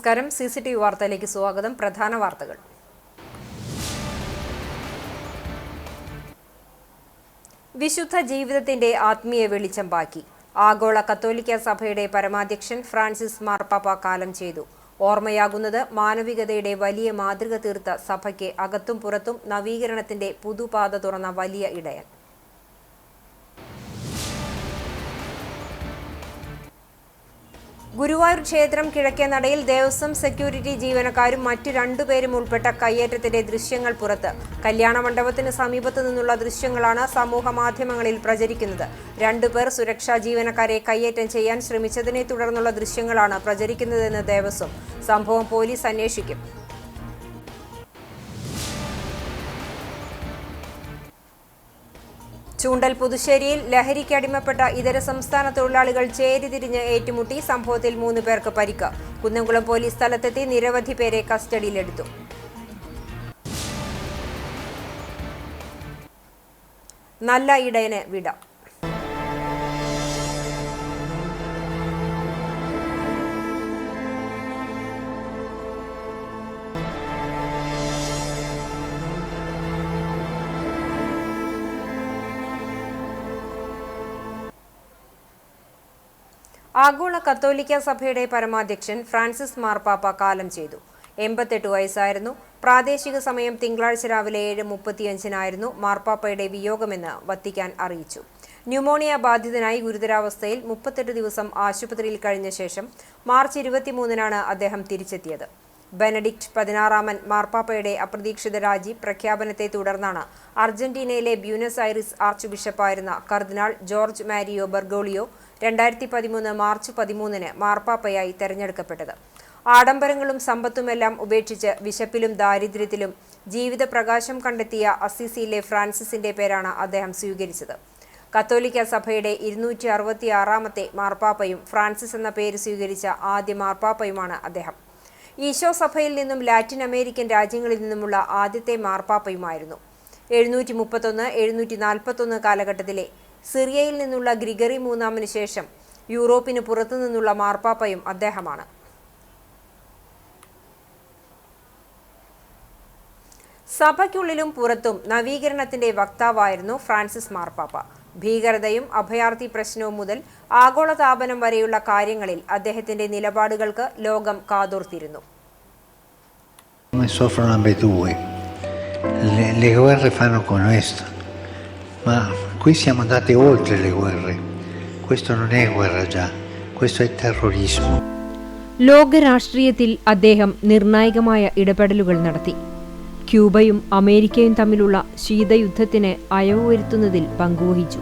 നമസ്കാരം. CCTV വാർത്തയിലേക്ക് സ്വാഗതം. പ്രധാന വാർത്തകൾ. വിശുദ്ധ ജീവിതത്തിന്റെ ആത്മീയ വെളിച്ചം ബാക്കി. ആഗോള കത്തോലിക്ക സഭയുടെ പരമാധ്യക്ഷൻ ഫ്രാൻസിസ് മാർപ്പാപ്പ കാലം ചെയ്തു. ഓർമ്മയാകുന്നത് മാനവികതയുടെ വലിയ മാതൃക തീർത്ത സഭയ്ക്ക് അകത്തും പുറത്തും നവീകരണത്തിന്റെ പുതുപാത തുറന്ന വലിയ ഇടയൻ. ഗുരുവായൂർ ക്ഷേത്രം കിഴക്കേനടയിൽ ദേവസ്വം സെക്യൂരിറ്റി ജീവനക്കാരും മറ്റു രണ്ടുപേരും ഉൾപ്പെട്ട കയ്യേറ്റത്തിന്റെ ദൃശ്യങ്ങൾ പുറത്ത്. കല്യാണ മണ്ഡപത്തിന് സമീപത്തു നിന്നുള്ള ദൃശ്യങ്ങളാണ് സമൂഹ മാധ്യമങ്ങളിൽ പ്രചരിക്കുന്നത്. 2 പേർ സുരക്ഷാ ജീവനക്കാരെ കയ്യേറ്റം ചെയ്യാൻ ശ്രമിച്ചതിനെ തുടർന്നുള്ള ദൃശ്യങ്ങളാണ് പ്രചരിക്കുന്നതെന്ന് ദേവസ്വം. സംഭവം പോലീസ് അന്വേഷിക്കും. ചൂണ്ടൽ പുതുശ്ശേരിയിൽ ലഹരിക്കടിമപ്പെട്ട ഇതര സംസ്ഥാന തൊഴിലാളികൾ ചേരിതിരിഞ്ഞ് ഏറ്റുമുട്ടി. സംഭവത്തിൽ 3 പേർക്ക് പരിക്ക്. കുന്നംകുളം പോലീസ് സ്ഥലത്തെത്തി നിരവധി പേരെ കസ്റ്റഡിയിലെടുത്തു. നല്ല ഇടയന് വിട. ആഗോള കത്തോലിക്ക സഭയുടെ പരമാധ്യക്ഷൻ ഫ്രാൻസിസ് മാർപ്പാപ്പ കാലം ചെയ്തു. 88 വയസ്സായിരുന്നു. പ്രാദേശിക സമയം തിങ്കളാഴ്ച രാവിലെ 7:35 മാർപ്പാപ്പയുടെ വിയോഗമെന്ന് വത്തിക്കാൻ അറിയിച്ചു. ന്യൂമോണിയ ബാധിതനായി ഗുരുതരാവസ്ഥയിൽ 38 ദിവസം ആശുപത്രിയിൽ കഴിഞ്ഞ ശേഷം മാർച്ച് 23 അദ്ദേഹം തിരിച്ചെത്തിയത്. ബെനഡിക്ട് 16 മാർപ്പാപ്പയുടെ അപ്രതീക്ഷിത രാജി പ്രഖ്യാപനത്തെ തുടർന്നാണ് അർജന്റീനയിലെ ബ്യൂണസ് ഐറിസ് ആർച്ച് ബിഷപ്പായിരുന്ന കർദിനാൾ ജോർജ് മാരിയോ ബർഗോളിയോ 2013 മാർച്ച് 13 മാർപ്പാപ്പയായി തെരഞ്ഞെടുക്കപ്പെട്ടത്. ആഡംബരങ്ങളും സമ്പത്തുമെല്ലാം ഉപേക്ഷിച്ച് വിശപ്പിലും ദാരിദ്ര്യത്തിലും ജീവിത പ്രകാശം കണ്ടെത്തിയ അസിസിയിലെ ഫ്രാൻസിസിന്റെ പേരാണ് അദ്ദേഹം സ്വീകരിച്ചത്. കത്തോലിക്ക സഭയുടെ 266ാമത്തെ മാർപ്പാപ്പയും ഫ്രാൻസിസ് എന്ന പേര് സ്വീകരിച്ച ആദ്യ മാർപ്പാപ്പയുമാണ് അദ്ദേഹം. ഈശോ സഭയിൽ നിന്നും ലാറ്റിൻ അമേരിക്കൻ രാജ്യങ്ങളിൽ നിന്നുമുള്ള ആദ്യത്തെ മാർപ്പാപ്പയുമായിരുന്നു. 731-741 കാലഘട്ടത്തിലെ സിറിയയിൽ നിന്നുള്ള ഗ്രിഗറി മൂന്നാമന് ശേഷം യൂറോപ്പിന് പുറത്തുനിന്നുള്ള മാർപ്പാപ്പയും അദ്ദേഹമാണ്. സഭയ്ക്കുള്ളിലും പുറത്തും നവീകരണത്തിന്റെ വക്താവായിരുന്നു ഫ്രാൻസിസ് മാർപ്പാപ്പ. ഭീകരതയും അഭയാർത്ഥി പ്രശ്നവും മുതൽ ആഗോളതാപനം വരെയുള്ള കാര്യങ്ങളിൽ അദ്ദേഹത്തിന്റെ നിലപാടുകൾക്ക് ലോകം കാതോർത്തിരുന്നു. Le guerre fanno con questo, ma qui siamo andati oltre le guerre. Questo non è guerra già, questo è terrorismo. ലോക രാഷ്ട്രീയത്തിൽ അദ്ദേഹം നിർണായകമായ ഇടപെടലുകൾ നടത്തി. ക്യൂബയും അമേരിക്കയും തമ്മിലുള്ള ശീതയുദ്ധത്തിന് അയവ് വരുത്തുന്നതിൽ പങ്കുവഹിച്ചു.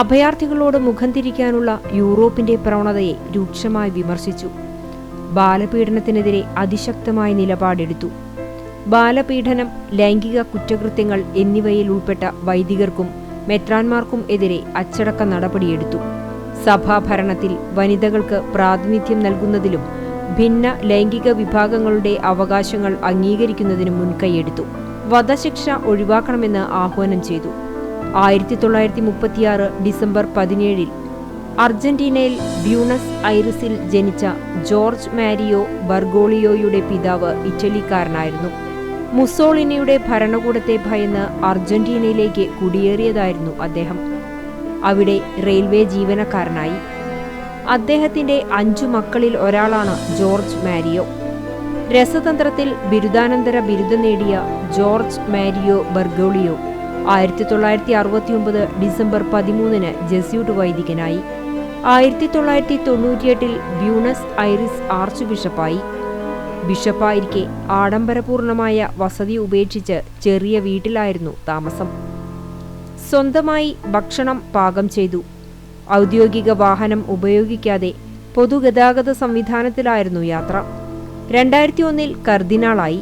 അഭയാർത്ഥികളോട് മുഖം തിരിക്കാനുള്ള യൂറോപ്പിന്റെ പ്രവണതയെ രൂക്ഷമായി വിമർശിച്ചു. ബാലപീഡനത്തിനെതിരെ അതിശക്തമായ നിലപാടെടുത്തു. ബാലപീഡനം, ലൈംഗിക കുറ്റകൃത്യങ്ങൾ എന്നിവയിൽ ഉൾപ്പെട്ട വൈദികർക്കും മെത്രാന്മാർക്കും എതിരെ അച്ചടക്ക നടപടിയെടുത്തു. സഭാഭരണത്തിൽ വനിതകൾക്ക് പ്രാതിനിധ്യം നൽകുന്നതിലും ഭിന്ന ലൈംഗിക വിഭാഗങ്ങളുടെ അവകാശങ്ങൾ അംഗീകരിക്കുന്നതിനും മുൻകൈയെടുത്തു. വധശിക്ഷ ഒഴിവാക്കണമെന്ന് ആഹ്വാനം ചെയ്തു. 1936 ഡിസംബർ 17 അർജന്റീനയിൽ ബ്യൂണസ് ഐറിസിൽ ജനിച്ച ജോർജ് മാരിയോ ബർഗോളിയോയുടെ പിതാവ് ഇറ്റലിക്കാരനായിരുന്നു. മുസോളിനിയുടെ ഭരണകൂടത്തെ ഭയന്ന് അർജന്റീനയിലേക്ക് കുടിയേറിയതായിരുന്നു അദ്ദേഹം. അവിടെ റെയിൽവേ ജീവനക്കാരനായി. അദ്ദേഹത്തിന്റെ 5 മക്കളിൽ ഒരാളാണ് ജോർജ് മാരിയോ. രസതന്ത്രത്തിൽ ബിരുദാനന്തര ബിരുദം നേടിയ Jorge Mario Bergoglio 1969 December 13 Jesuit വൈദികനായി. 1998 ബ്യൂണസ് ഐറിസ് ആർച്ച് ബിഷപ്പായി. ബിഷപ്പായിരിക്കെ ആഡംബരപൂർണമായ വസതി ഉപേക്ഷിച്ച് ചെറിയ വീട്ടിലായിരുന്നു താമസം. സ്വന്തമായി ഭക്ഷണം പാകം ചെയ്തു. ഔദ്യോഗിക വാഹനം ഉപയോഗിക്കാതെ പൊതുഗതാഗത സംവിധാനത്തിലായിരുന്നു യാത്ര. 2001 കർദിനാളായി.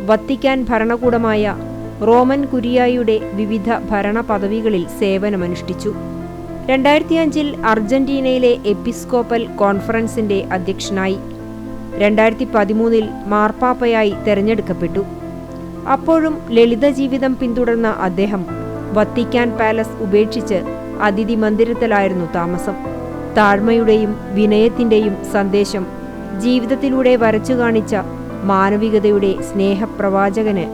വത്തിക്കാൻ ഭരണകൂടമായ റോമൻ കുരിയായുടെ വിവിധ ഭരണ പദവികളിൽ സേവനമനുഷ്ഠിച്ചു. 2005 അർജന്റീനയിലെ എപ്പിസ്കോപ്പൽ കോൺഫറൻസിന്റെ അധ്യക്ഷനായി. 2013 മാർപ്പാപ്പയായി തെരഞ്ഞെടുക്കപ്പെട്ടു. അപ്പോഴും ലളിത ജീവിതം പിന്തുടർന്ന അദ്ദേഹം വത്തിക്കാൻ പാലസ് ഉപേക്ഷിച്ച് അതിഥി മന്ദിരത്തിലായിരുന്നു താമസം. താഴ്മയുടെയും വിനയത്തിന്റെയും സന്ദേശം ജീവിതത്തിലൂടെ വരച്ചു കാണിച്ച മാനവികതയുടെ സ്നേഹപ്രവാചകന്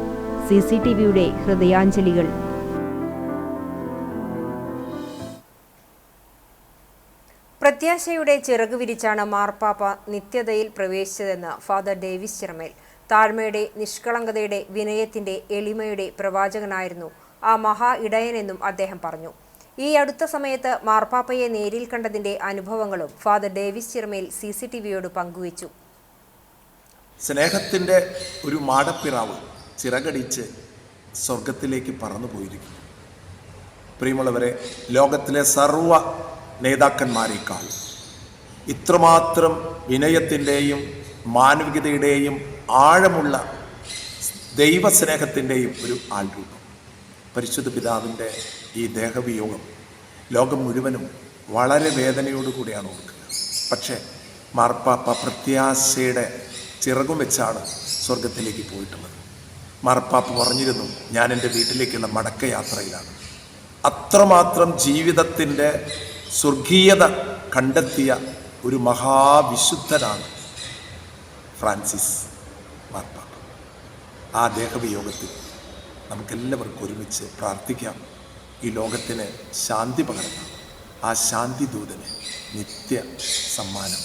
CCTVയുടെ ഹൃദയാഞ്ജലികൾ. പ്രത്യാശയുടെ ചിറക് വിരിച്ചാണ് മാർപ്പാപ്പ നിത്യതയിൽ പ്രവേശിച്ചതെന്ന് ഫാദർ ഡേവിസ് ചിറമേൽ. താഴ്മയുടെ, നിഷ്കളങ്കതയുടെ, വിനയത്തിന്റെ, എളിമയുടെ പ്രവാചകനായിരുന്നു ആ മഹാ ഇടയനെന്നും അദ്ദേഹം പറഞ്ഞു. ഈ അടുത്ത സമയത്ത് മാർപ്പാപ്പയെ നേരിൽ കണ്ടതിന്റെ അനുഭവങ്ങളും ഫാദർ ഡേവിസ് ചിറമേൽ CCTVയോട് പങ്കുവച്ചു. സ്നേഹത്തിന്റെ ഒരു മാടപ്പിറാവ് ചിറകടിച്ച് സ്വർഗത്തിലേക്ക് പറന്നു പോയിരിക്കുന്നു. പ്രിയമുള്ളവരെ, ലോകത്തിലെ സർവ്വ നേതാക്കന്മാരെക്കാൾ ഇത്രമാത്രം വിനയത്തിൻ്റെയും മാനവികതയുടെയും ആഴമുള്ള ദൈവസ്നേഹത്തിൻ്റെയും ഒരു ആൾരൂപം പരിശുദ്ധ പിതാവിൻ്റെ ഈ ദേഹവിയോഗം ലോകം മുഴുവനും വളരെ വേദനയോടുകൂടിയാണ് ഓർക്കുക. പക്ഷേ മാർപ്പാപ്പ പ്രത്യാശയുടെ ചിറകും വെച്ചാണ് സ്വർഗത്തിലേക്ക് പോയിട്ടുള്ളത്. മാർപ്പാപ്പ പറഞ്ഞിരുന്നു, ഞാൻ എൻ്റെ വീട്ടിലേക്കുള്ള മടക്കയാത്രയിലാണ്. അത്രമാത്രം ജീവിതത്തിൻ്റെ സ്വർഗീയത കണ്ടെത്തിയ ഒരു മഹാവിശുദ്ധനാണ് ഫ്രാൻസിസ് മാർപ്പാപ്പ. ആ ദേഹവിയോഗത്തിൽ നമുക്കെല്ലാവർക്കും ഒരുമിച്ച് പ്രാർത്ഥിക്കാം. ഈ ലോകത്തിന് ശാന്തി പകർന്ന ആ ശാന്തി ദൂതന് നിത്യ സമ്മാനം.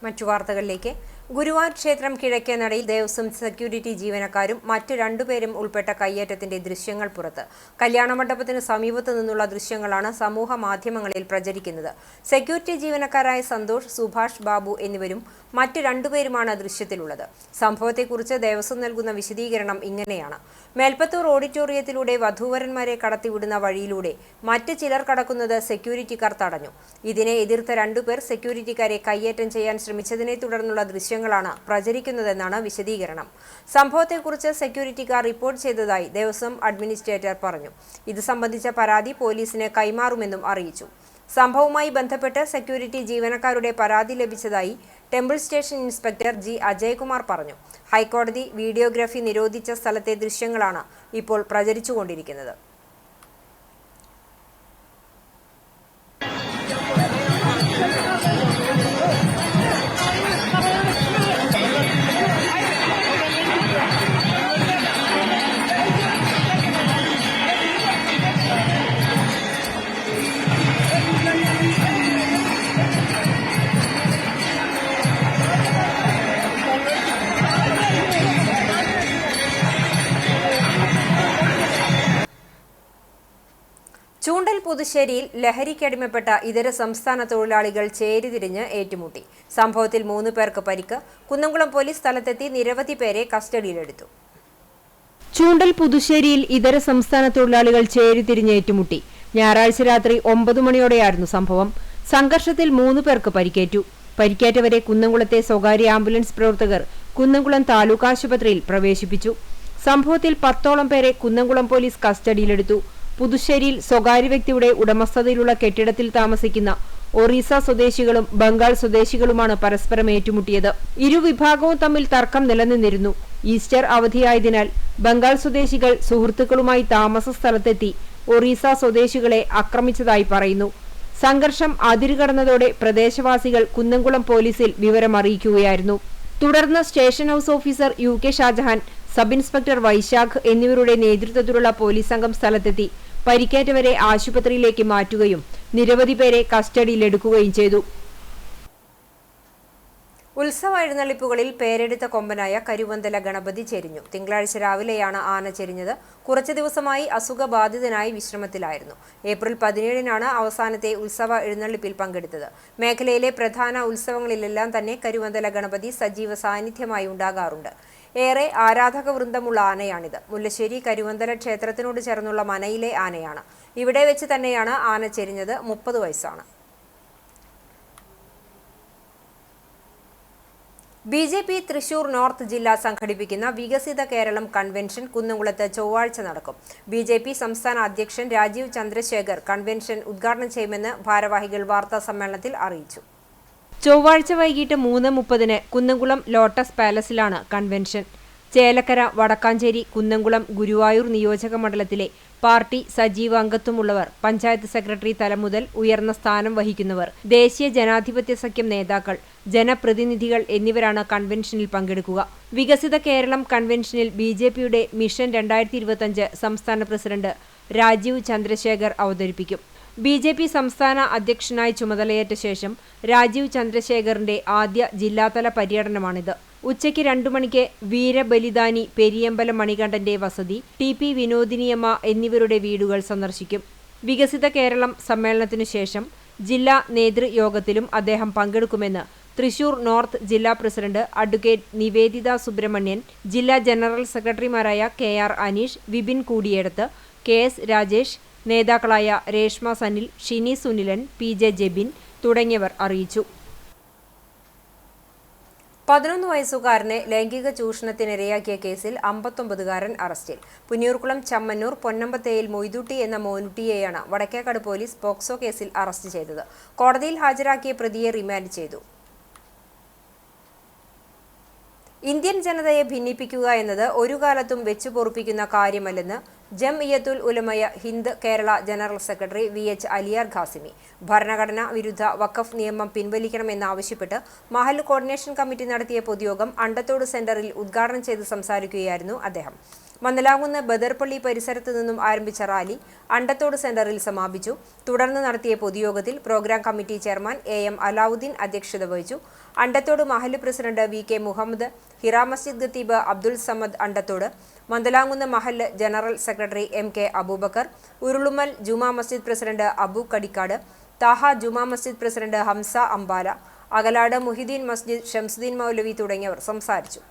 മറ്റു വാർത്തകളിലേക്ക്. ഗുരുവായൂർ ക്ഷേത്രം കിഴക്കേനടയിൽ ദേവസ്വം സെക്യൂരിറ്റി ജീവനക്കാരും മറ്റു രണ്ടുപേരും ഉൾപ്പെട്ട കയ്യേറ്റത്തിന്റെ ദൃശ്യങ്ങൾ പുറത്ത്. കല്യാണമണ്ഡപത്തിന് സമീപത്തു നിന്നുള്ള ദൃശ്യങ്ങളാണ് സമൂഹ മാധ്യമങ്ങളിൽ പ്രചരിക്കുന്നത്. സെക്യൂരിറ്റി ജീവനക്കാരായ സന്തോഷ്, സുഭാഷ് ബാബു എന്നിവരും മറ്റു രണ്ടുപേരുമാണ് ദൃശ്യത്തിലുള്ളത്. സംഭവത്തെക്കുറിച്ച് ദേവസ്വം നൽകുന്ന വിശദീകരണം ഇങ്ങനെയാണ്. മേൽപ്പത്തൂർ ഓഡിറ്റോറിയത്തിലൂടെ വധൂവരന്മാരെ കടത്തിവിടുന്ന വഴിയിലൂടെ മറ്റ് ചിലർ കടക്കുന്നത് സെക്യൂരിറ്റിക്കാർ തടഞ്ഞു. ഇതിനെ എതിർത്ത രണ്ടുപേർ സെക്യൂരിറ്റിക്കാരെ കയ്യേറ്റം ചെയ്യാൻ ശ്രമിച്ചതിനെ തുടർന്നുള്ള ദൃശ്യങ്ങളാണ് പ്രചരിക്കുന്നതെന്നാണ് വിശദീകരണം. സംഭവത്തെക്കുറിച്ച് സെക്യൂരിറ്റിക്കാർ റിപ്പോർട്ട് ചെയ്തതായി ദേവസ്വം അഡ്മിനിസ്ട്രേറ്റർ പറഞ്ഞു. ഇത് സംബന്ധിച്ച പരാതി പോലീസിന് കൈമാറുമെന്നും അറിയിച്ചു. സംഭവവുമായി ബന്ധപ്പെട്ട് സെക്യൂരിറ്റി ജീവനക്കാരുടെ പരാതി ലഭിച്ചതായി temple station inspector G. Ajaykumar പറഞ്ഞു. ഹൈക്കോടതി വീഡിയോഗ്രാഫി നിരോധിച്ച സ്ഥലത്തെ ദൃശ്യങ്ങളാണ് ഇപ്പോൾ പ്രചരിച്ചുകൊണ്ടിരിക്കുന്നത്. ചൂണ്ടൽ പുതുശ്ശേരിയിൽ ലഹരിക്കടിമപ്പെട്ട ഇതര സംസ്ഥാന തൊഴിലാളികൾ ചേരിതിരിഞ്ഞ് ഏറ്റുമുട്ടി. സംഭവത്തിൽ 3 പേർക്ക് പരിക്ക്. കുന്നംകുളം പോലീസ് സ്ഥലത്തെത്തി നിരവധി പേരെ കസ്റ്റഡിയിലെടുത്തു. ചൂണ്ടൽ പുതുശ്ശേരിയിൽ ഇതര സംസ്ഥാന തൊഴിലാളികൾ ചേരിതിരിഞ്ഞ് ഏറ്റുമുട്ടി. ഞായറാഴ്ച രാത്രി 9 മണിയോടെയായിരുന്നു സംഭവം. സംഘർഷത്തിൽ 3 പേർക്ക് പരിക്കേറ്റു. പരിക്കേറ്റവരെ കുന്നംകുളത്തെ സ്വകാര്യ ആംബുലൻസ് പ്രവർത്തകർ കുന്നംകുളം താലൂക്ക് ആശുപത്രിയിൽ പ്രവേശിപ്പിച്ചു. സംഭവത്തിൽ 10ഓളം പേരെ കുന്നംകുളം പോലീസ് കസ്റ്റഡിയിലെടുത്തു. പുതുശ്ശേരിയിൽ സ്വകാര്യ വ്യക്തിയുടെ ഉടമസ്ഥതയിലുള്ള കെട്ടിടത്തിൽ താമസിക്കുന്ന ഒറീസ സ്വദേശികളും ബംഗാൾ സ്വദേശികളുമാണ് പരസ്പരം ഏറ്റുമുട്ടിയത്. ഇരുവിഭാഗവും തമ്മിൽ തർക്കം നിലനിന്നിരുന്നു. ഈസ്റ്റർ അവധിയായതിനാൽ ബംഗാൾ സ്വദേശികൾ സുഹൃത്തുക്കളുമായി താമസ സ്ഥലത്തെത്തി ഒറീസ സ്വദേശികളെ ആക്രമിച്ചതായി പറയുന്നു. സംഘർഷം അതിരുകടന്നതോടെ പ്രദേശവാസികൾ കുന്നംകുളം പോലീസിൽ വിവരമറിയിക്കുകയായിരുന്നു. തുടർന്ന് station house officer UK Shajahan, sub inspector Vaishakh എന്നിവരുടെ നേതൃത്വത്തിലുള്ള പോലീസ് സംഘം സ്ഥലത്തെത്തി പരിക്കേറ്റവരെ ആശുപത്രിയിലേക്ക് മാറ്റുകയും നിരവധി പേരെ കസ്റ്റഡിയിലെടുക്കുകയും ചെയ്തു. ഉത്സവ എഴുന്നള്ളിപ്പുകളിൽ പേരെടുത്ത കൊമ്പനായ കരുവന്തല ഗണപതി ചെരിഞ്ഞു. തിങ്കളാഴ്ച രാവിലെയാണ് ആന ചെരിഞ്ഞത്. കുറച്ചു ദിവസമായി അസുഖബാധിതനായി വിശ്രമത്തിലായിരുന്നു. ഏപ്രിൽ 17-നാണ് അവസാനത്തെ ഉത്സവ എഴുന്നള്ളിപ്പിൽ പങ്കെടുത്തത്. മേഖലയിലെ പ്രധാന ഉത്സവങ്ങളിലെല്ലാം തന്നെ കരുവന്തല ഗണപതി സജീവ സാന്നിധ്യമായി ഉണ്ടാകാറുണ്ട്. ഏറെ ആരാധക വൃന്ദമുള്ള ആനയാണിത്. മുല്ലശ്ശേരി കരുവന്തല ക്ഷേത്രത്തിനോട് ചേർന്നുള്ള മനയിലെ ആനയാണ്. ഇവിടെ വെച്ച് തന്നെയാണ് ആന ചെരിഞ്ഞത്. 30 വയസ്സാണ്. BJP തൃശൂർ നോർത്ത് ജില്ല സംഘടിപ്പിക്കുന്ന വികസിത കേരളം കൺവെൻഷൻ കുന്നംകുളത്ത് ചൊവ്വാഴ്ച നടക്കും. BJP സംസ്ഥാന അധ്യക്ഷൻ രാജീവ് ചന്ദ്രശേഖർ കൺവെൻഷൻ ഉദ്ഘാടനം ചെയ്യുമെന്ന് ഭാരവാഹികൾ വാർത്താ സമ്മേളനത്തിൽ അറിയിച്ചു. ചൊവ്വാഴ്ച വൈകിട്ട് 3:30 കുന്നംകുളം ലോട്ടസ് പാലസിലാണ് കൺവെൻഷൻ. ചേലക്കര, വടക്കാഞ്ചേരി, കുന്നംകുളം, ഗുരുവായൂർ നിയോജക മണ്ഡലത്തിലെ പാർട്ടി സജീവ അംഗത്വമുള്ളവർ, പഞ്ചായത്ത് സെക്രട്ടറി തലം മുതൽ ഉയർന്ന സ്ഥാനം വഹിക്കുന്നവർ, ദേശീയ ജനാധിപത്യ സഖ്യം നേതാക്കൾ, ജനപ്രതിനിധികൾ എന്നിവരാണ് കൺവെൻഷനിൽ പങ്കെടുക്കുക. വികസിത കേരളം കൺവെൻഷനിൽ ബിജെപിയുടെ മിഷൻ 2025 സംസ്ഥാന പ്രസിഡന്റ് രാജീവ് ചന്ദ്രശേഖർ അവതരിപ്പിക്കും. ബിജെപി സംസ്ഥാന അധ്യക്ഷനായി ചുമതലയേറ്റ ശേഷം രാജീവ് ചന്ദ്രശേഖറിന്റെ ആദ്യ ജില്ലാതല പര്യടനമാണിത്. ഉച്ചയ്ക്ക് 2 മണിക്ക് വീരബലിദാനി പെരിയമ്പലം മണികണ്ഠന്റെ വസതി, ടി.പി. വിനോദിനിയമ്മ എന്നിവരുടെ വീടുകൾ സന്ദർശിക്കും. വികസിത കേരളം സമ്മേളനത്തിനു ശേഷം ജില്ലാ നേതൃയോഗത്തിലും അദ്ദേഹം പങ്കെടുക്കുമെന്ന് തൃശൂർ നോർത്ത് ജില്ലാ പ്രസിഡന്റ് അഡ്വക്കേറ്റ് നിവേദിത സുബ്രഹ്മണ്യൻ, ജില്ലാ ജനറൽ സെക്രട്ടറിമാരായ കെ.ആർ. അനീഷ്, വിപിൻ കൂടിയേടത്ത്, കെ.എസ്. രാജേഷ്, നേതാക്കളായ രേഷ്മ സനിൽ, ഷിനി സുനിലൻ, പി.ജെ. ജെബിൻ തുടങ്ങിയവർ അറിയിച്ചു. 11 വയസ്സുകാരനെ ലൈംഗിക ചൂഷണത്തിനിരയാക്കിയ കേസിൽ 59കാരൻ അറസ്റ്റിൽ. പുന്നിയൂർക്കുളം ചമ്മന്നൂർ പൊന്നമ്പത്തേയിൽ മൊയ്തുട്ടി എന്ന മോനുട്ടിയെയാണ് വടക്കേക്കാട് പോലീസ് പോക്സോ കേസിൽ അറസ്റ്റ് ചെയ്തത്. കോടതിയിൽ ഹാജരാക്കിയ പ്രതിയെ റിമാൻഡ് ചെയ്തു. ഇന്ത്യൻ ജനതയെ ഭിന്നിപ്പിക്കുക എന്നത് ഒരു കാലത്തും വെച്ചുപൊറുപ്പിക്കുന്ന കാര്യമല്ലെന്ന് ജംഇയ്യത്തുൽ ഉലമയ ഹിന്ദ് കേരള ജനറൽ സെക്രട്ടറി വി.എച്ച്. അലിയാർ ഖാസിമി. ഭരണഘടനാ വിരുദ്ധ വഖഫ് നിയമം പിൻവലിക്കണമെന്നാവശ്യപ്പെട്ട് മഹല്ല് കോർഡിനേഷൻ കമ്മിറ്റി നടത്തിയ പൊതുയോഗം അണ്ടത്തോട് സെന്ററിൽ ഉദ്ഘാടനം ചെയ്ത് സംസാരിക്കുകയായിരുന്നു അദ്ദേഹം. മന്ദലാകുന്ന് ബദർപള്ളി പരിസരത്ത് നിന്നും ആരംഭിച്ച റാലി അണ്ടത്തോട് സെന്ററിൽ സമാപിച്ചു. തുടർന്ന് നടത്തിയ പൊതുയോഗത്തിൽ programme committee chairman A M. Alauddin അധ്യക്ഷത വഹിച്ചു. അണ്ടത്തോട് മഹല്ല് പ്രസിഡന്റ് വി.കെ. മുഹമ്മദ്, ഹിറ മസ്ജിദ് ഖത്തീബ് അബ്ദുൽ സമദ് അണ്ടത്തോട്, മന്ദലാകുന്ന് മഹല്ല് general secretary MK. Abubakar, ഉരുളുമൽ Juma Masjid president Abu Kadikkad, Thaha Juma Masjid president Hamza Ambala, Akalad Muhiddin മസ്ജിദ് ഷംസുദ്ദീൻ മൗലവി തുടങ്ങിയവർ സംസാരിച്ചു.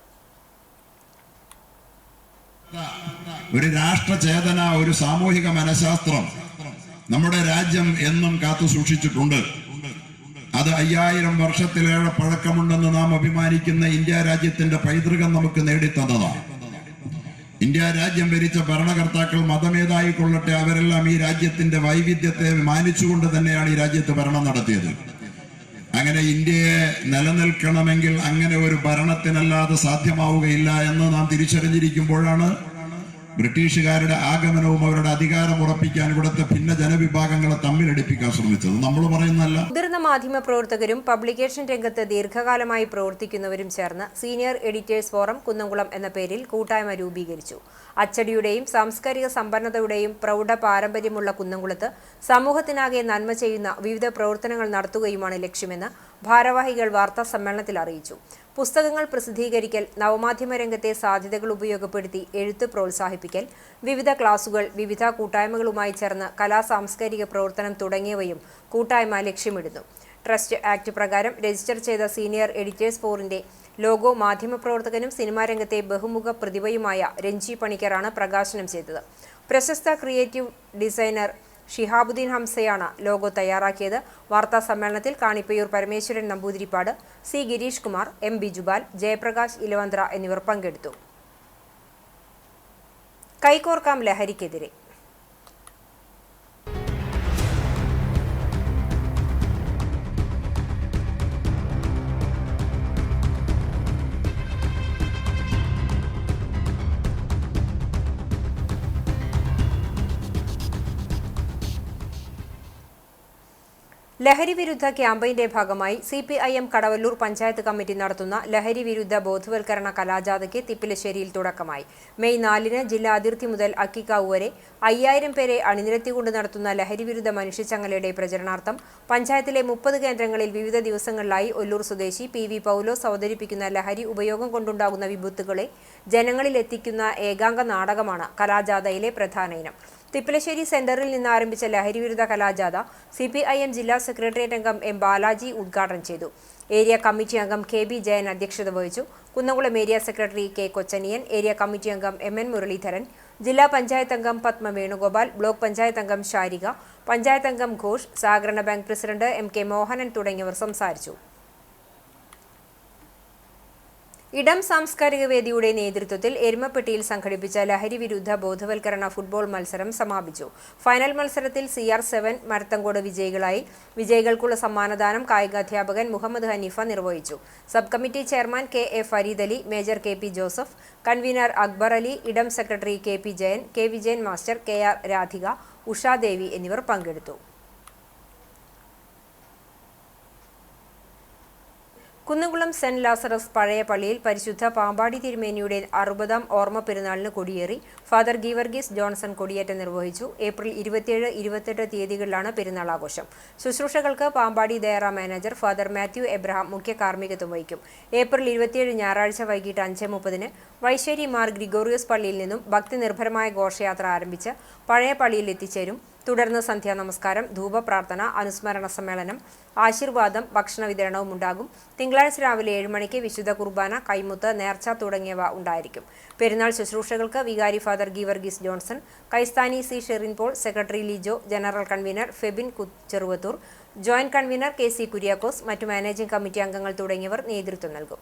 ഒരു രാഷ്ട്രചേതന, ഒരു സാമൂഹിക മനഃശാസ്ത്രം നമ്മുടെ രാജ്യം എന്നും കാത്തു സൂക്ഷിച്ചിട്ടുണ്ട്. അത് 5000 വർഷത്തിലേറെ പഴക്കമുണ്ടെന്ന് നാം അഭിമാനിക്കുന്ന ഇന്ത്യ രാജ്യത്തിന്റെ പൈതൃകം നമുക്ക് നേടിത്തന്നതാണ്. ഇന്ത്യ രാജ്യം ഭരിച്ച ഭരണകർത്താക്കൾ മതമേതായിക്കൊള്ളട്ടെ, അവരെല്ലാം ഈ രാജ്യത്തിന്റെ വൈവിധ്യത്തെ മാനിച്ചുകൊണ്ട് തന്നെയാണ് ഈ രാജ്യത്ത് ഭരണം നടത്തിയത്. അങ്ങനെ ഇന്ത്യയെ നിലനിൽക്കണമെങ്കിൽ അങ്ങനെ ഒരു ഭരണത്തിനല്ലാതെ സാധ്യമാവുകയില്ല എന്ന് നാം തിരിച്ചറിഞ്ഞിരിക്കുമ്പോഴാണ് ബ്രിട്ടീഷുകാരുടെ ആഗമനവും അവരുടെ അധികാരം ഉറപ്പിക്കാൻ ഇവിടുത്തെ ഭിന്ന ജനവിഭാഗങ്ങളെ തമ്മിലടിപ്പിക്കാൻ ശ്രമിച്ചത്. നമ്മൾ പറയുന്നതല്ല. മുതിർന്ന മാധ്യമ പ്രവർത്തകരും പബ്ലിക്കേഷൻ രംഗത്ത് ദീർഘകാലമായി പ്രവർത്തിക്കുന്നവരും ചേർന്ന് സീനിയർ എഡിറ്റേഴ്സ് ഫോറം കുന്നംകുളം എന്ന പേരിൽ കൂട്ടായ്മ രൂപീകരിച്ചു. അച്ചടിയുടെയും സാംസ്കാരിക സമ്പന്നതയുടെയും പ്രൗഢ പാരമ്പര്യമുള്ള കുന്നംകുളത്ത് സമൂഹത്തിനാകെ നന്മ ചെയ്യുന്ന വിവിധ പ്രവർത്തനങ്ങൾ നടത്തുകയുമാണ് ലക്ഷ്യമെന്ന് ഭാരവാഹികൾ വാർത്താ സമ്മേളനത്തിൽ അറിയിച്ചു. പുസ്തകങ്ങൾ പ്രസിദ്ധീകരിക്കൽ, നവമാധ്യമ രംഗത്തെ സാധ്യതകൾ ഉപയോഗപ്പെടുത്തി എഴുത്ത് പ്രോത്സാഹിപ്പിക്കൽ, വിവിധ ക്ലാസുകൾ, വിവിധ കൂട്ടായ്മകളുമായി ചേർന്ന് കലാ-സാംസ്കാരിക പ്രവർത്തനം തുടങ്ങിയവയും കൂട്ടായ്മ ലക്ഷ്യമിടുന്നു. ട്രസ്റ്റ് ആക്ട് പ്രകാരം രജിസ്റ്റർ ചെയ്ത സീനിയർ എഡിറ്റേഴ്സ് ഫോറിന്റെ ലോഗോ മാധ്യമപ്രവർത്തകനും സിനിമാ രംഗത്തെ ബഹുമുഖ പ്രതിഭയുമായ രഞ്ജി പണിക്കറാണ് പ്രകാശനം ചെയ്തത്. പ്രശസ്ത ക്രിയേറ്റീവ് ഡിസൈനർ ഷിഹാബുദ്ദീൻ ഹംസയാണ് ലോഗോ തയ്യാറാക്കിയത്. വാർത്താ സമ്മേളനത്തിൽ കാണിപ്പയ്യൂർ പരമേശ്വരൻ നമ്പൂതിരിപ്പാട്, സി ഗിരീഷ് കുമാർ, എം ബിജുപാൽ, ജയപ്രകാശ് ഇലവന്ത്ര എന്നിവർ പങ്കെടുത്തു. കൈകോർക്കാം ലഹരിക്കെതിരെ. ലഹരി വിരുദ്ധ ക്യാമ്പയിന്റെ ഭാഗമായി CPIM കടവല്ലൂർ പഞ്ചായത്ത് കമ്മിറ്റി നടത്തുന്ന ലഹരി വിരുദ്ധ ബോധവൽക്കരണ കലാജാഥയ്ക്ക് തിപ്പിലശ്ശേരിയിൽ തുടക്കമായി. മെയ് 4-ന് ജില്ലാ അതിർത്തി മുതൽ അക്കിക്കാവ് വരെ 5000 പേരെ അണിനിരത്തിക്കൊണ്ട് നടത്തുന്ന ലഹരി വിരുദ്ധ മനുഷ്യച്ചങ്ങലയുടെ പ്രചരണാർത്ഥം പഞ്ചായത്തിലെ 30 കേന്ദ്രങ്ങളിൽ വിവിധ ദിവസങ്ങളിലായി ഒല്ലൂർ സ്വദേശി PV പൗലോസ് അവതരിപ്പിക്കുന്ന ലഹരി ഉപയോഗം കൊണ്ടുണ്ടാകുന്ന വിപത്തുകളെ ജനങ്ങളിലെത്തിക്കുന്ന ഏകാംഗ നാടകമാണ് കലാജാഥയിലെ പ്രധാന ഇനം. തിപ്പിലശ്ശേരി സെന്ററിൽ നിന്ന് ആരംഭിച്ച ലഹരിവിരുദ്ധ കലാജാഥ CPIM ജില്ലാ സെക്രട്ടേറിയറ്റ് അംഗം M. ബാലാജി ഉദ്ഘാടനം ചെയ്തു. ഏരിയ കമ്മിറ്റി അംഗം KB ജയൻ അധ്യക്ഷത വഹിച്ചു. Kunnamkulam area secretary K. Kochaniyan, area committee അംഗം MN മുരളീധരൻ, ജില്ലാ പഞ്ചായത്ത് അംഗം പത്മ വേണുഗോപാൽ, ബ്ലോക്ക് പഞ്ചായത്ത് അംഗം ശാരിക, പഞ്ചായത്ത് അംഗം ഘോഷ്, സഹകരണ ബാങ്ക് പ്രസിഡന്റ് MK മോഹനൻ തുടങ്ങിയവർ സംസാരിച്ചു. ഇടം സാംസ്കാരിക വേദിയുടെ നേതൃത്വത്തിൽ എരുമപ്പെട്ടിയിൽ സംഘടിപ്പിച്ച ലഹരി വിരുദ്ധ ബോധവൽക്കരണ ഫുട്ബോൾ മത്സരം സമാപിച്ചു. ഫൈനൽ മത്സരത്തിൽ CR7 മരത്തങ്കോട് വിജയികളായി. വിജയികൾക്കുള്ള സമ്മാനദാനം കായികാധ്യാപകൻ മുഹമ്മദ് ഹനീഫ നിർവഹിച്ചു. Sub committee chairman KA Fareed Ali, major KP Joseph, convener Akbar Ali, ഇടം secretary KP Jayan, K Vijayan master, KR Radhika, Ushadevi എന്നിവർ പങ്കെടുത്തു. കുന്നംകുളം സെന്റ് ലാസറസ് പഴയ പള്ളിയിൽ പരിശുദ്ധ പാമ്പാടി തിരുമേനിയുടെ 60ാം ഓർമ്മ പെരുന്നാളിന് കൊടിയേറി. ഫാദർ ഗീവർഗീസ് ജോൺസൺ കൊടിയേറ്റം നിർവഹിച്ചു. ഏപ്രിൽ 27, 28 തീയതികളിലാണ് പെരുന്നാൾ ആഘോഷം. ശുശ്രൂഷകൾക്ക് പാമ്പാടി ദയറ മാനേജർ ഫാദർ മാത്യു എബ്രഹാം മുഖ്യ കാർമ്മികത്വം വഹിക്കും. ഏപ്രിൽ 27 ഞായറാഴ്ച വൈകിട്ട് 5:30 വൈശ്ശേരി മാർ ഗ്രിഗോറിയോസ് പള്ളിയിൽ നിന്നും ഭക്തി നിർഭരമായ ഘോഷയാത്ര ആരംഭിച്ച് പഴയ പള്ളിയിൽ എത്തിച്ചേരും. തുടർന്ന് സന്ധ്യാ നമസ്കാരം, ധൂപപ്രാർത്ഥന, അനുസ്മരണ സമ്മേളനം, ആശീർവാദം, ഭക്ഷണ വിതരണവും ഉണ്ടാകും. തിങ്കളാഴ്ച രാവിലെ 7 മണിക്ക് വിശുദ്ധ കുർബാന, കൈമുത്ത്, നേർച്ച തുടങ്ങിയവ ഉണ്ടായിരിക്കും. പെരുന്നാൾ ശുശ്രൂഷകൾക്ക് വികാരി ഫാദർ ഗീവർഗീസ് ജോൺസൺ, കൈസ്ഥാനി C Sherin Paul, secretary Lijo, general convener Febin Cheruvathur, joint convener KC Kuriakose, മറ്റു മാനേജിംഗ് കമ്മിറ്റി അംഗങ്ങൾ തുടങ്ങിയവർ നേതൃത്വം നൽകും.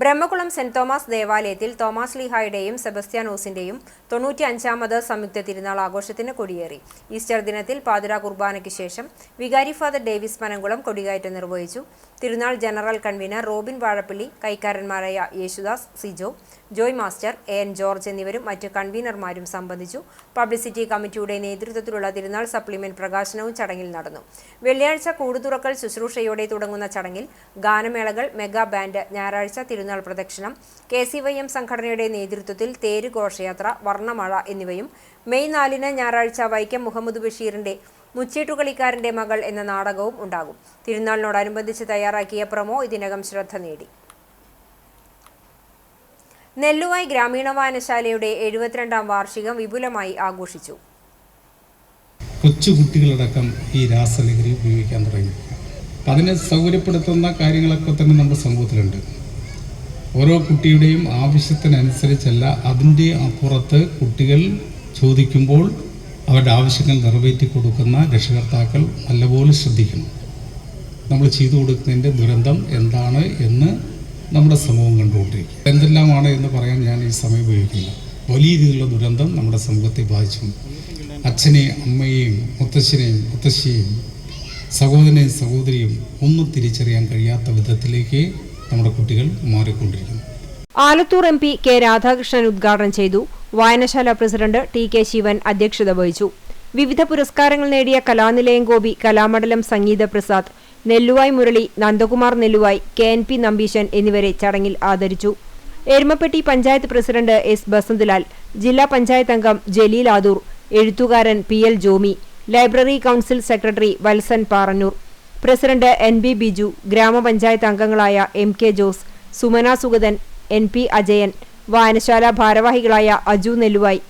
ബ്രഹ്മകുളം സെന്റ് തോമസ് ദേവാലയത്തിൽ തോമസ് ലീഹായുടെയും സെബസ്ത്യാനോസിന്റെയും 95ാമത് സംയുക്ത തിരുനാൾ ആഘോഷത്തിന് കൊടിയേറി. ഈസ്റ്റർ ദിനത്തിൽ പാതിരാ കുർബാനയ്ക്ക് ശേഷം വികാരി ഫാദർ ഡേവിസ് പനംകുളം കൊടികയറ്റം നിർവഹിച്ചു. തിരുനാൾ ജനറൽ കൺവീനർ റോബിൻ വാഴപ്പള്ളി, കൈക്കാരന്മാരായ യേശുദാസ്, സിജോ, ജോയ് മാസ്റ്റർ, AN ജോർജ് എന്നിവരും മറ്റ് കൺവീനർമാരും സംബന്ധിച്ചു. പബ്ലിസിറ്റി കമ്മിറ്റിയുടെ നേതൃത്വത്തിലുള്ള തിരുനാൾ സപ്ലിമെന്റ് പ്രകാശനവും ചടങ്ങിൽ നടന്നു. വെള്ളിയാഴ്ച കൂടുതുറക്കൽ ശുശ്രൂഷയോടെ തുടങ്ങുന്ന ചടങ്ങിൽ ഗാനമേളകൾ, മെഗാ ബാൻഡ്, ഞായറാഴ്ച തിരുനാൾ പ്രദക്ഷിണം, KCYM സംഘടനയുടെ നേതൃത്വത്തിൽ തേര് ഘോഷയാത്ര, വർണ്ണമഴ എന്നിവയും, മെയ് 4 ഞായറാഴ്ച വൈക്കം മുഹമ്മദ് ബഷീറിന്റെ മുച്ചീട്ടുകളിക്കാരന്റെ മകൾ എന്ന നാടകവും ഉണ്ടാകും. തിരുനാളിനോടനുബന്ധിച്ച് തയ്യാറാക്കിയ പ്രൊമോ ഇതിനകം ശ്രദ്ധ നേടി. നെല്ലുവായ് ഗ്രാമീണ വായനശാലയുടെ 72ാം വാർഷികം വിപുലമായി ആഘോഷിച്ചു. കൊച്ചുകുട്ടികളടക്കം ഈ രാസലഹരി ഉപയോഗിക്കാൻ തുടങ്ങി. അതിനെ സൗകര്യപ്പെടുത്തുന്ന കാര്യങ്ങളൊക്കെ തന്നെ നമ്മുടെ സമൂഹത്തിലുണ്ട്. ഓരോ കുട്ടിയുടെയും ആവശ്യത്തിനനുസരിച്ചല്ല, അതിൻ്റെ അപ്പുറത്ത് കുട്ടികൾ ചോദിക്കുമ്പോൾ അവരുടെ ആവശ്യങ്ങൾ നിറവേറ്റി കൊടുക്കുന്ന രക്ഷകർത്താക്കൾ നല്ലപോലെ ശ്രദ്ധിക്കണം. നമ്മൾ ചെയ്തു കൊടുക്കുന്നതിൻ്റെ ദുരന്തം എന്താണ് എന്ന് നമ്മുടെ സമൂഹം കണ്ടുകൊണ്ടിരിക്കും. എന്തെല്ലാമാണ് എന്ന് പറയാൻ ഞാൻ ഈ സമയം ഉപയോഗിക്കില്ല. വലിയ രീതിയിലുള്ള ദുരന്തം നമ്മുടെ സമൂഹത്തെ ബാധിച്ചു. അച്ഛനെയും അമ്മയെയും മുത്തശ്ശനെയും മുത്തശ്ശിയെയും സഹോദരനെയും സഹോദരിയും ഒന്നും തിരിച്ചറിയാൻ കഴിയാത്ത വിധത്തിലേക്ക് നമ്മുടെ കുട്ടികൾ മാറിക്കൊണ്ടിരിക്കുന്നു. ആലത്തൂർ MP K രാധാകൃഷ്ണൻ ഉദ്ഘാടനം ചെയ്തു. വായനശാല പ്രസിഡന്റ് TK ശിവൻ അധ്യക്ഷത വഹിച്ചു. വിവിധ പുരസ്കാരങ്ങൾ നേടിയ കലാനിലയം ഗോപി, കലാമണ്ഡലം സംഗീത പ്രസാദ്, നെല്ലുവായ് മുരളി, നന്ദകുമാർ നെല്ലുവായ്, KNP നമ്പീശൻ എന്നിവരെ ചടങ്ങിൽ ആദരിച്ചു. എരുമപ്പെട്ടി പഞ്ചായത്ത് പ്രസിഡന്റ് S ബസന്ത്ലാൽ, ജില്ലാ പഞ്ചായത്ത് അംഗം ജലീൽ ആദൂർ, എഴുത്തുകാരൻ PL Jomy, library council secretary Valsan Parannur, president NB Biju, ഗ്രാമപഞ്ചായത്ത് അംഗങ്ങളായ MK ജോസ്, സുമന സുഗതൻ, NP അജയൻ, വായനശാല ഭാരവാഹികളായ Aju Nelluvai,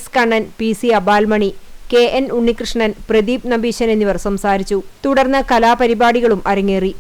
S Kannan, PC അബാൽമണി, KN Unnikrishnan, Pradeep Nambeesan എന്നിവർ സംസാരിച്ചു. തുടർന്ന് കലാപരിപാടികളും അരങ്ങേറി.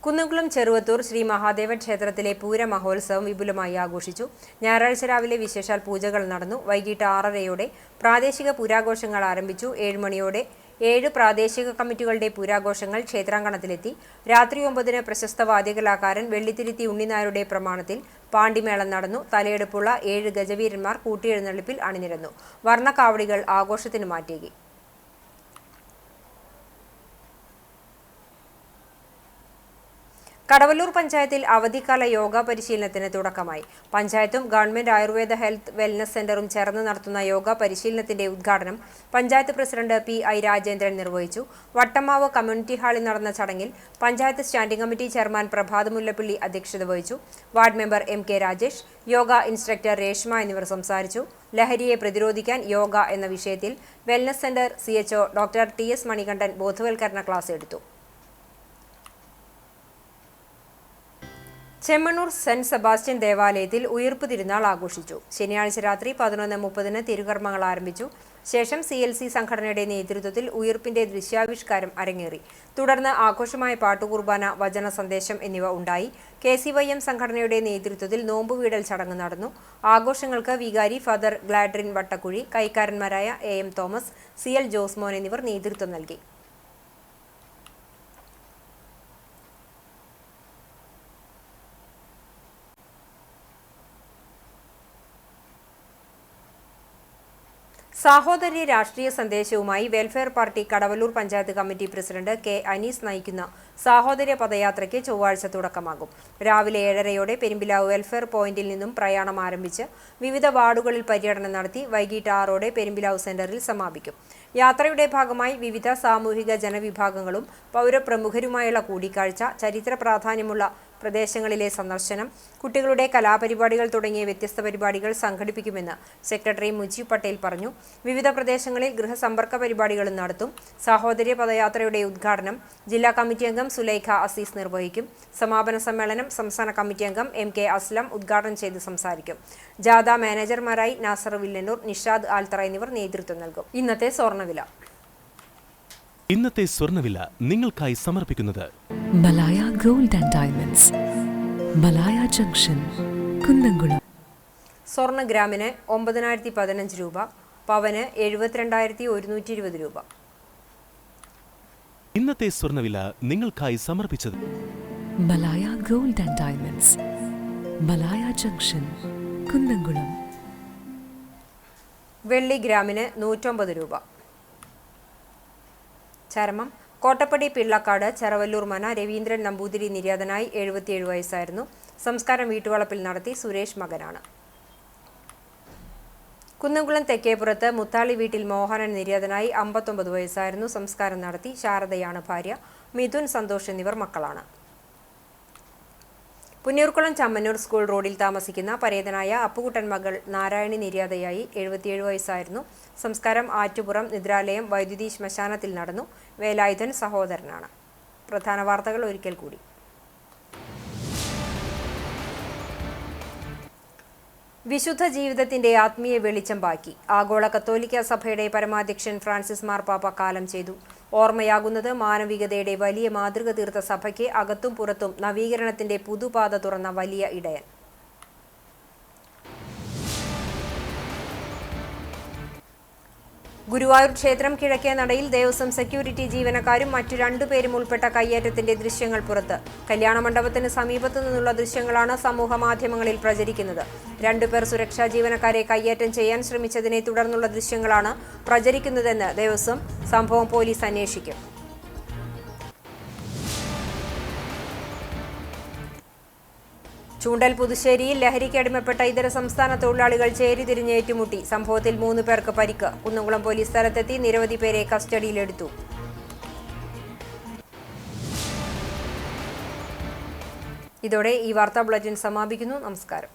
കുന്നംകുളം ചെറുവത്തൂർ ശ്രീ മഹാദേവ ക്ഷേത്രത്തിലെ പൂരമഹോത്സവം വിപുലമായി ആഘോഷിച്ചു. ഞായറാഴ്ച രാവിലെ വിശേഷാൽ പൂജകൾ നടന്നു. വൈകിട്ട് 6:30 പ്രാദേശിക പൂരാഘോഷങ്ങൾ ആരംഭിച്ചു. 7 മണിയോടെ 7 പ്രാദേശിക കമ്മിറ്റികളുടെ പൂരാഘോഷങ്ങൾ ക്ഷേത്രാങ്കണത്തിലെത്തി. രാത്രി 9 പ്രശസ്ത വാദ്യകലാകാരൻ വെള്ളിത്തിരുത്തി ഉണ്ണിനായരുടെ പ്രമാണത്തിൽ പാണ്ടിമേളം നടന്നു. തലയെടുപ്പുള്ള 7 ഗജവീരന്മാർ കൂട്ടിയെഴുന്നള്ളിപ്പിൽ അണിനിരന്നു. വർണ്ണക്കാവടികൾ ആഘോഷത്തിന് മാറ്റേകി. കടവല്ലൂർ പഞ്ചായത്തിൽ അവധിക്കാല യോഗ പരിശീലനത്തിന് തുടക്കമായി. പഞ്ചായത്തും ഗവൺമെന്റ് ആയുർവേദ ഹെൽത്ത് വെൽനസ് സെന്ററും ചേർന്ന് നടത്തുന്ന യോഗ പരിശീലനത്തിന്റെ ഉദ്ഘാടനം പഞ്ചായത്ത് പ്രസിഡന്റ് PI രാജേന്ദ്രൻ നിർവഹിച്ചു. വട്ടമാവ് കമ്മ്യൂണിറ്റി ഹാളിൽ നടന്ന ചടങ്ങിൽ panchayat standing committee chairman Prabhath Mullappally അധ്യക്ഷത വഹിച്ചു. Ward member MK Rajesh, yoga instructor Reshma എന്നിവർ സംസാരിച്ചു. ലഹരിയെ പ്രതിരോധിക്കാൻ യോഗ എന്ന വിഷയത്തിൽ wellness centre CHO doctor TS Manikandan ബോധവൽക്കരണ ക്ലാസ് എടുത്തു. ചെമ്മണ്ണൂർ സെന്റ് സെബാസ്റ്റ്യൻ ദേവാലയത്തിൽ ഉയിർപ്പ് തിരുനാൾ ആഘോഷിച്ചു. ശനിയാഴ്ച രാത്രി 11:30 തിരുകർമ്മങ്ങൾ ആരംഭിച്ചു. ശേഷം CLC സംഘടനയുടെ നേതൃത്വത്തിൽ ഉയിർപ്പിന്റെ ദൃശ്യാവിഷ്കാരം അരങ്ങേറി. തുടർന്ന് ആഘോഷമായ പാട്ടുകുർബാന, വചന സന്ദേശം എന്നിവ ഉണ്ടായി. KCYM സംഘടനയുടെ നേതൃത്വത്തിൽ നോമ്പുവീടൽ ചടങ്ങ് നടന്നു. ആഘോഷങ്ങൾക്ക് വികാരി ഫാദർ ഗ്ലാഡ്രിൻ വട്ടക്കുഴി, കൈക്കാരന്മാരായ AM തോമസ്, CL ജോസ്മോൻ എന്നിവർ നേതൃത്വം നൽകി. സാഹോദര്യ രാഷ്ട്രീയ സന്ദേശവുമായി welfare party Kadavallur panchayat committee president K. Anees നയിക്കുന്ന സാഹോദര്യ പദയാത്രയ്ക്ക് ചൊവ്വാഴ്ച തുടക്കമാകും. രാവിലെ 7:30 പെരുമ്പിലാവ് വെൽഫെയർ പോയിന്റിൽ നിന്നും പ്രയാണം ആരംഭിച്ച് വിവിധ വാർഡുകളിൽ പര്യടനം നടത്തി വൈകിട്ട് 6:00 പെരുമ്പിലാവ് സെന്ററിൽ സമാപിക്കും. യാത്രയുടെ ഭാഗമായി വിവിധ സാമൂഹിക ജനവിഭാഗങ്ങളും പൗരപ്രമുഖരുമായുള്ള കൂടിക്കാഴ്ച, ചരിത്ര പ്രാധാന്യമുള്ള പ്രദേശങ്ങളിലെ സന്ദർശനം, കുട്ടികളുടെ കലാപരിപാടികൾ തുടങ്ങിയ വ്യത്യസ്ത പരിപാടികൾ സംഘടിപ്പിക്കുമെന്ന് സെക്രട്ടറി മുജീബ് പട്ടേൽ പറഞ്ഞു. വിവിധ പ്രദേശങ്ങളിൽ ഗൃഹസമ്പർക്ക പരിപാടികളും നടത്തും. സാഹോദര്യ പദയാത്രയുടെ ഉദ്ഘാടനം ജില്ലാ കമ്മിറ്റി അംഗം സുലൈഖ അസീസ് നിർവഹിക്കും. സമാപന സമ്മേളനം സംസ്ഥാന കമ്മിറ്റി അംഗം MK അസ്ലം ഉദ്ഘാടനം ചെയ്ത് സംസാരിക്കും. ജാഥ മാനേജർമാരായി നാസർ വില്ലന്നൂർ, നിഷാദ് ആൽത്തറ എന്നിവർ നേതൃത്വം നൽകും. ഇന്നത്തെ സ്വർണ്ണവില നിങ്ങൾക്കായി സമർപ്പിക്കുന്നത് Malaya gold and diamonds, Malaya junction, Kunnamkulam. സ്വർണ്ണ ഗ്രാമിന് 9,015 രൂപ, പവന് 72,120 രൂപ. ഇന്നത്തെ സ്വർണ്ണവില നിങ്ങൾക്കായി സമർപ്പിച്ചത് Malaya gold and diamonds, Malaya junction, Kunnamkulam. വെള്ളി ഗ്രാമിന് 109 രൂപ. ചരമം കോട്ടപ്പടി പിള്ളക്കാട് ചെറവല്ലൂർ മന രവീന്ദ്രൻ നമ്പൂതിരി നിര്യാതനായി 77 വയസ്സായിരുന്നു. സംസ്കാരം വീട്ടുവളപ്പിൽ നടത്തി. സുരേഷ് മകനാണ്. കുന്നംകുളം തെക്കേപ്പുറത്ത് മുത്താളി വീട്ടിൽ മോഹനൻ നിര്യാതനായി 59 വയസ്സായിരുന്നു. സംസ്കാരം നടത്തി. ശാരദയാണ് ഭാര്യ. മിഥുൻ, സന്തോഷ് എന്നിവർ മക്കളാണ്. പുന്നൂർക്കുളം ചമ്മന്നൂർ സ്കൂൾ റോഡിൽ താമസിക്കുന്ന പരേതനായ അപ്പുകുട്ടൻ മകൾ നാരായണി നിര്യാതയായി 77 വയസ്സായിരുന്നു. സംസ്കാരം ആറ്റുപുറം നിദ്രാലയം വൈദ്യുതി ശ്മശാനത്തിൽ നടന്നു. വേലായുധൻ സഹോദരനാണ്. പ്രധാന വാർത്തകൾ ഒരിക്കൽ കൂടി. വിശുദ്ധ ജീവിതത്തിന്റെ ആത്മീയ വെളിച്ചം ബാക്കി. ആഗോള കത്തോലിക്ക സഭയുടെ പരമാധ്യക്ഷൻ ഫ്രാൻസിസ് മാർപ്പാപ്പ കാലം ചെയ്തു. ഓർമ്മയാകുന്നത് മാനവികതയുടെ വലിയ മാതൃക തീർത്ത സഭയ്ക്ക് അകത്തും പുറത്തും നവീകരണത്തിന്റെ പുതുപാത തുറന്ന വലിയ ഇടയൻ. ഗുരുവായൂർ ക്ഷേത്രം കിഴക്കേ നടയിൽ ദേവസ്വം സെക്യൂരിറ്റി ജീവനക്കാരും മറ്റു 2 പേരും ഉൾപ്പെട്ട കയ്യേറ്റത്തിന്റെ ദൃശ്യങ്ങൾ പുറത്ത്. കല്യാണ മണ്ഡപത്തിന് സമീപത്തു നിന്നുള്ള ദൃശ്യങ്ങളാണ് സമൂഹ മാധ്യമങ്ങളിൽ പ്രചരിക്കുന്നത്. 2 പേർ സുരക്ഷാ ജീവനക്കാരെ കയ്യേറ്റം ചെയ്യാൻ ശ്രമിച്ചതിനെ തുടർന്നുള്ള ദൃശ്യങ്ങളാണ് പ്രചരിക്കുന്നതെന്ന് ദേവസ്വം. സംഭവം പോലീസ് അന്വേഷിക്കും. ചൂണ്ടൽ പുതുശ്ശേരിയിൽ ലഹരിക്ക് അടിമപ്പെട്ട ഇതര സംസ്ഥാന തൊഴിലാളികൾ ചേരിതിരിഞ്ഞ് ഏറ്റുമുട്ടി. സംഭവത്തിൽ 3 പേർക്ക് പരിക്ക്. കുന്നംകുളം പോലീസ് സ്ഥലത്തെത്തി നിരവധി പേരെ കസ്റ്റഡിയിലെടുത്തു. ഇതോടെ ഈ വാർത്താ ബുള്ളറ്റിൻ സമാപിക്കുന്നു. നമസ്കാരം.